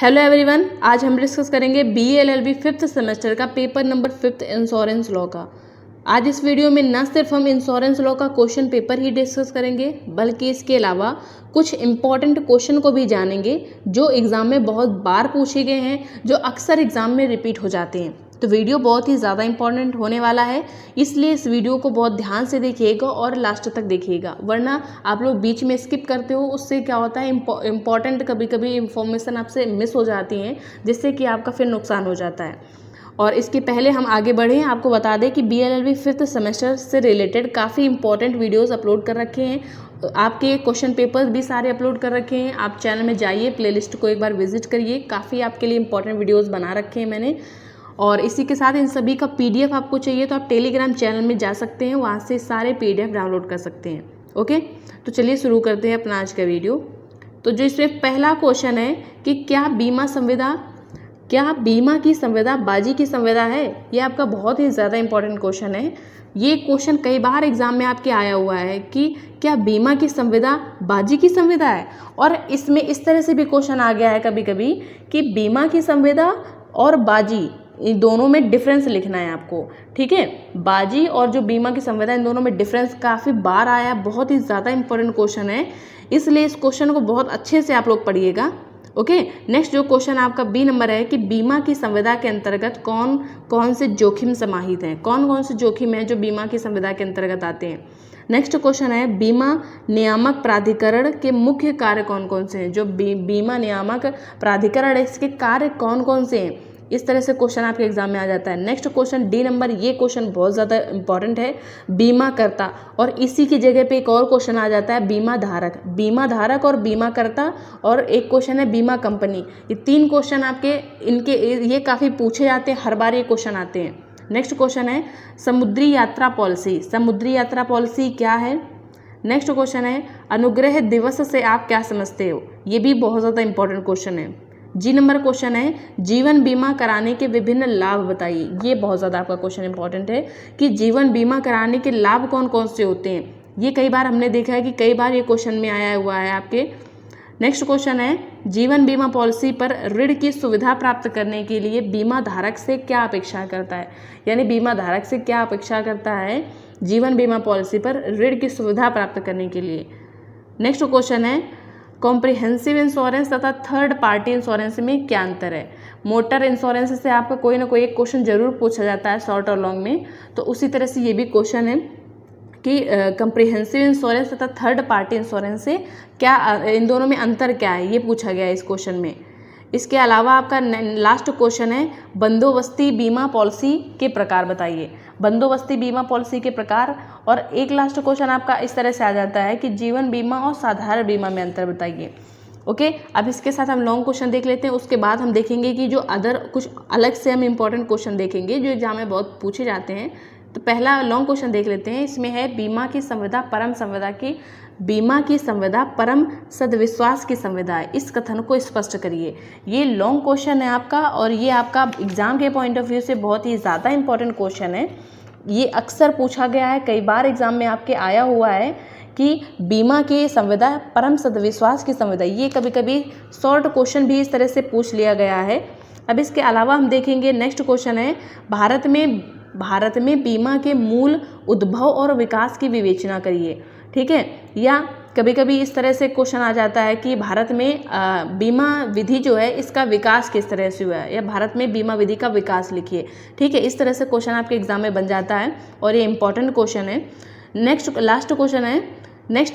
Hello everyone, आज हम discuss करेंगे BA-LLB फिफ्थ सेमेस्टर का पेपर नंबर 5 इंश्योरेंस लॉ का। आज इस वीडियो में न सिर्फ हम इंश्योरेंस लॉ का क्वेश्चन पेपर ही डिस्कस करेंगे बल्कि इसके अलावा कुछ इंपॉर्टेंट क्वेश्चन को भी जानेंगे जो एग्ज़ाम में बहुत बार पूछे गए हैं, जो अक्सर एग्ज़ाम में रिपीट हो जाते हैं। तो वीडियो बहुत ही ज़्यादा इंपॉर्टेंट होने वाला है, इसलिए इस वीडियो को बहुत ध्यान से देखिएगा और लास्ट तक देखिएगा, वरना आप लोग बीच में स्किप करते हो। उससे क्या होता है, इम्पॉर्टेंट कभी कभी इंफॉर्मेशन आपसे मिस हो जाती हैं, जिससे कि आपका फिर नुकसान हो जाता है। और इसके पहले हम आगे बढ़ें, आपको बता दें कि BA-LLB फिफ्थ सेमेस्टर से रिलेटेड काफ़ी इंपॉर्टेंट वीडियोस अपलोड कर रखे हैं। आपके क्वेश्चन पेपर्स भी सारे अपलोड कर रखे हैं। आप चैनल में जाइए, प्लेलिस्ट को एक बार विजिट करिए, काफ़ी आपके लिए इंपॉर्टेंट वीडियोस बना रखे हैं मैंने। और इसी के साथ इन सभी का PDF आपको चाहिए तो आप टेलीग्राम चैनल में जा सकते हैं, वहाँ से सारे PDF डाउनलोड कर सकते हैं। ओके, तो चलिए शुरू करते हैं अपना आज का वीडियो। तो जो इसमें पहला क्वेश्चन है कि क्या बीमा की संविदा बाजी की संविदा है? ये आपका बहुत ही ज़्यादा इंपॉर्टेंट क्वेश्चन है। ये क्वेश्चन कई बार एग्जाम में आपके आया हुआ है कि क्या बीमा की संविदा बाजी की संविदा है। और इसमें इस तरह से भी क्वेश्चन आ गया है कभी कभी कि बीमा की संविदा और बाजी, इन दोनों में डिफरेंस लिखना है आपको। ठीक है, बाजी और जो बीमा की संविदा, इन दोनों में डिफरेंस काफ़ी बार आया, बहुत ही ज़्यादा इंपॉर्टेंट क्वेश्चन है, इसलिए इस क्वेश्चन को बहुत अच्छे से आप लोग पढ़िएगा। ओके, नेक्स्ट जो क्वेश्चन आपका B नंबर है कि बीमा की संविदा के अंतर्गत कौन कौन से जोखिम समाहित हैं, कौन कौन से जोखिम हैं जो बीमा की संविदा के अंतर्गत आते हैं। नेक्स्ट क्वेश्चन है बीमा नियामक प्राधिकरण के मुख्य कार्य कौन कौन से हैं, जो बीमा नियामक प्राधिकरण है इसके कार्य कौन कौन से हैं। इस तरह से क्वेश्चन आपके एग्जाम में आ जाता है। नेक्स्ट क्वेश्चन D नंबर, ये क्वेश्चन बहुत ज़्यादा इंपॉर्टेंट है, बीमाकर्ता। और इसी की जगह पे एक और क्वेश्चन आ जाता है बीमा धारक और बीमाकर्ता, और एक क्वेश्चन है बीमा कंपनी। ये तीन क्वेश्चन आपके ये काफ़ी पूछे जाते हैं, हर बार ये क्वेश्चन आते हैं। नेक्स्ट क्वेश्चन है समुद्री यात्रा पॉलिसी क्या है। नेक्स्ट क्वेश्चन है अनुग्रह दिवस से आप क्या समझते हो। ये भी बहुत ज़्यादा इंपॉर्टेंट क्वेश्चन है। G नंबर क्वेश्चन है जीवन बीमा कराने के विभिन्न लाभ बताइए। ये बहुत ज़्यादा आपका क्वेश्चन इंपॉर्टेंट है कि जीवन बीमा कराने के लाभ कौन कौन से होते हैं। ये कई बार हमने देखा है कि कई बार ये क्वेश्चन में आया हुआ है आपके। नेक्स्ट क्वेश्चन है जीवन बीमा पॉलिसी पर ऋण की सुविधा प्राप्त करने के लिए बीमा धारक से क्या अपेक्षा करता है, यानी बीमा धारक से क्या अपेक्षा करता है जीवन बीमा पॉलिसी पर ऋण की सुविधा प्राप्त करने के लिए। नेक्स्ट क्वेश्चन है कॉम्प्रिहेंसिव इंश्योरेंस तथा थर्ड पार्टी इंश्योरेंस में क्या अंतर है। मोटर इंश्योरेंस से आपका कोई ना कोई एक क्वेश्चन जरूर पूछा जाता है शॉर्ट और लॉन्ग में, तो उसी तरह से ये भी क्वेश्चन है कि कॉम्प्रिहेंसिव इंश्योरेंस तथा थर्ड पार्टी इंश्योरेंस से क्या, इन दोनों में अंतर क्या है, ये पूछा गया है इस क्वेश्चन में। इसके अलावा आपका लास्ट क्वेश्चन है बंदोबस्ती बीमा पॉलिसी के प्रकार बताइए, बंदोबस्ती बीमा पॉलिसी के प्रकार। और एक लास्ट क्वेश्चन आपका इस तरह से आ जाता है कि जीवन बीमा और साधारण बीमा में अंतर बताइए। ओके, अब इसके साथ हम लॉन्ग क्वेश्चन देख लेते हैं, उसके बाद हम देखेंगे कि जो अदर कुछ अलग से हम इंपॉर्टेंट क्वेश्चन देखेंगे जो एग्जाम में बहुत पूछे जाते हैं। तो पहला लॉन्ग क्वेश्चन देख लेते हैं, इसमें है बीमा की संविदा परम सद्विश्वास की संविदा है, इस कथन को स्पष्ट करिए। ये लॉन्ग क्वेश्चन है आपका, और ये आपका एग्जाम के पॉइंट ऑफ व्यू से बहुत ही ज़्यादा इंपॉर्टेंट क्वेश्चन है। ये अक्सर पूछा गया है, कई बार एग्जाम में आपके आया हुआ है कि बीमा की संविदा परम सद्विश्वास की संविदा। ये कभी कभी शॉर्ट क्वेश्चन भी इस तरह से पूछ लिया गया है। अब इसके अलावा हम देखेंगे नेक्स्ट क्वेश्चन है भारत में बीमा के मूल उद्भव और विकास की विवेचना करिए। ठीक है, या कभी कभी इस तरह से क्वेश्चन आ जाता है कि भारत में बीमा विधि जो है इसका विकास किस तरह से हुआ है, या भारत में बीमा विधि का विकास लिखिए। ठीक है, इस तरह से क्वेश्चन आपके एग्जाम में बन जाता है और ये इंपॉर्टेंट क्वेश्चन है। नेक्स्ट लास्ट क्वेश्चन है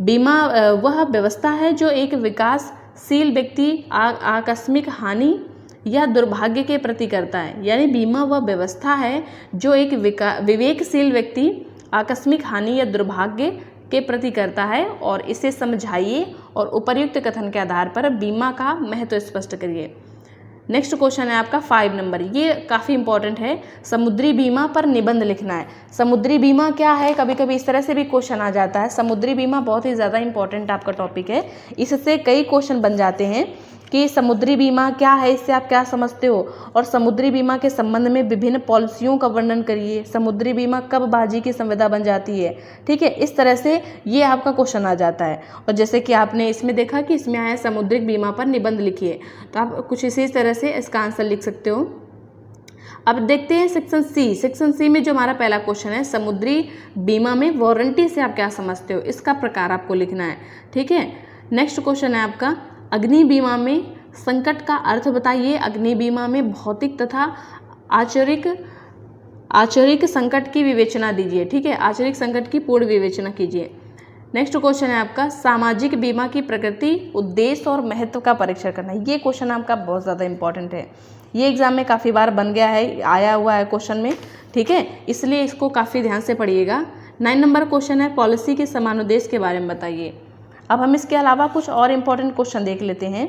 बीमा वह व्यवस्था है जो एक विकासशील व्यक्ति आकस्मिक हानि या दुर्भाग्य के प्रति करता है, यानी बीमा वह व्यवस्था है जो एक विवेकशील व्यक्ति आकस्मिक हानि या दुर्भाग्य के प्रति करता है, और इसे समझाइए और उपर्युक्त कथन के आधार पर बीमा का महत्व स्पष्ट करिए। नेक्स्ट क्वेश्चन है आपका 5 नंबर, ये काफ़ी इंपॉर्टेंट है, समुद्री बीमा पर निबंध लिखना है। समुद्री बीमा क्या है, कभी कभी इस तरह से भी क्वेश्चन आ जाता है। समुद्री बीमा बहुत ही ज़्यादा इंपॉर्टेंट आपका टॉपिक है, इससे कई क्वेश्चन बन जाते हैं कि समुद्री बीमा क्या है, इससे आप क्या समझते हो, और समुद्री बीमा के संबंध में विभिन्न पॉलिसियों का वर्णन करिए। समुद्री बीमा कब बाजी की संविदा बन जाती है, ठीक है। इस तरह से ये आपका क्वेश्चन आ जाता है। और जैसे कि आपने इसमें देखा कि इसमें आया समुद्रिक बीमा पर निबंध लिखिए, तो आप कुछ इसी तरह से इसका आंसर लिख सकते हो। अब देखते हैं सेक्शन सी। सेक्शन सी में जो हमारा पहला क्वेश्चन है, समुद्री बीमा में वारंटी से आप क्या समझते हो, इसका प्रकार आपको लिखना है, ठीक है। नेक्स्ट क्वेश्चन है आपका, अग्नि बीमा में संकट का अर्थ बताइए। अग्नि बीमा में भौतिक तथा आचरिक संकट की विवेचना दीजिए, ठीक है। आचरिक संकट की पूर्ण विवेचना कीजिए। नेक्स्ट क्वेश्चन है आपका, सामाजिक बीमा की प्रकृति, उद्देश्य और महत्व का परीक्षण करना। ये क्वेश्चन आपका बहुत ज़्यादा इंपॉर्टेंट है, ये एग्जाम में काफ़ी बार बन गया है, आया हुआ है क्वेश्चन में, ठीक है, इसलिए इसको काफ़ी ध्यान से पढ़िएगा। 9 नंबर क्वेश्चन है, पॉलिसी के समानुद्देश्य के बारे में बताइए। अब हम इसके अलावा कुछ और इम्पोर्टेंट क्वेश्चन देख लेते हैं।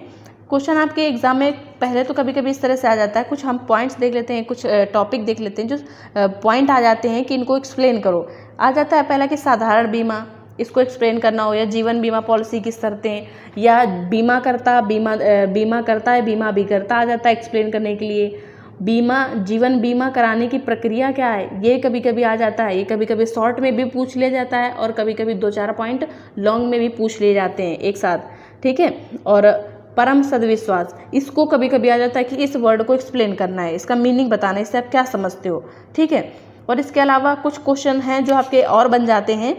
क्वेश्चन आपके एग्जाम में पहले तो कभी कभी इस तरह से आ जाता है, कुछ हम पॉइंट्स देख लेते हैं, कुछ टॉपिक देख लेते हैं, जो पॉइंट आ जाते हैं कि इनको एक्सप्लेन करो। आ जाता है पहला कि साधारण बीमा, इसको एक्सप्लेन करना हो, या जीवन बीमा पॉलिसी की शर्तें, या बीमा करता है बीमा भी करता आ जाता है एक्सप्लेन करने के लिए। जीवन बीमा कराने की प्रक्रिया क्या है, ये कभी कभी आ जाता है। ये कभी कभी शॉर्ट में भी पूछ लिया जाता है, और कभी कभी 2-4 पॉइंट लॉन्ग में भी पूछ लिए जाते हैं एक साथ, ठीक है। और परम सद्विश्वास, इसको कभी कभी आ जाता है कि इस वर्ड को एक्सप्लेन करना है, इसका मीनिंग बताना है, इससे आप क्या समझते हो, ठीक है। और इसके अलावा कुछ क्वेश्चन हैं जो आपके और बन जाते हैं,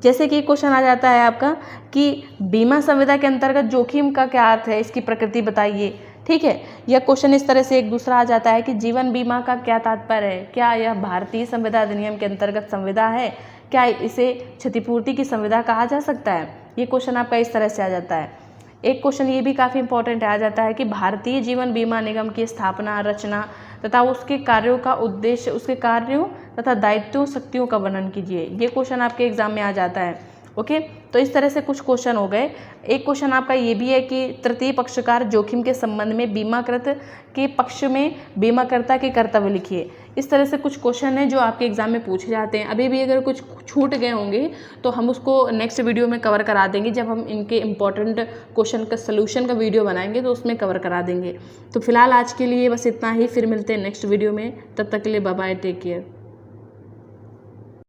जैसे कि क्वेश्चन आ जाता है आपका कि बीमा संविदा के अंतर्गत जोखिम का क्या अर्थ है, इसकी प्रकृति बताइए, ठीक है। यह क्वेश्चन इस तरह से एक दूसरा आ जाता है कि जीवन बीमा का क्या तात्पर्य है, क्या यह भारतीय संविदा अधिनियम के अंतर्गत संविदा है, क्या इसे क्षतिपूर्ति की संविदा कहा जा सकता है। ये क्वेश्चन आपका इस तरह से आ जाता है। एक क्वेश्चन ये भी काफ़ी इंपॉर्टेंट आ जाता है कि भारतीय जीवन बीमा निगम की स्थापना, रचना तथा उसके कार्यों का उद्देश्य, उसके कार्यों तथा दायित्वों, शक्तियों का वर्णन कीजिए। ये क्वेश्चन आपके एग्जाम में आ जाता है, ओके। तो इस तरह से कुछ क्वेश्चन हो गए। एक क्वेश्चन आपका ये भी है कि तृतीय पक्षकार जोखिम के संबंध में बीमाकृत के पक्ष में बीमाकर्ता के कर्तव्य लिखिए। इस तरह से कुछ क्वेश्चन हैं जो आपके एग्जाम में पूछे जाते हैं। अभी भी अगर कुछ छूट गए होंगे तो हम उसको नेक्स्ट वीडियो में कवर करा देंगे, जब हम इनके इंपॉर्टेंट क्वेश्चन का सलूशन का वीडियो बनाएंगे तो उसमें कवर करा देंगे। तो फिलहाल आज के लिए बस इतना ही, फिर मिलते हैं नेक्स्ट वीडियो में, तब तक के लिए बाय बाय, टेक केयर।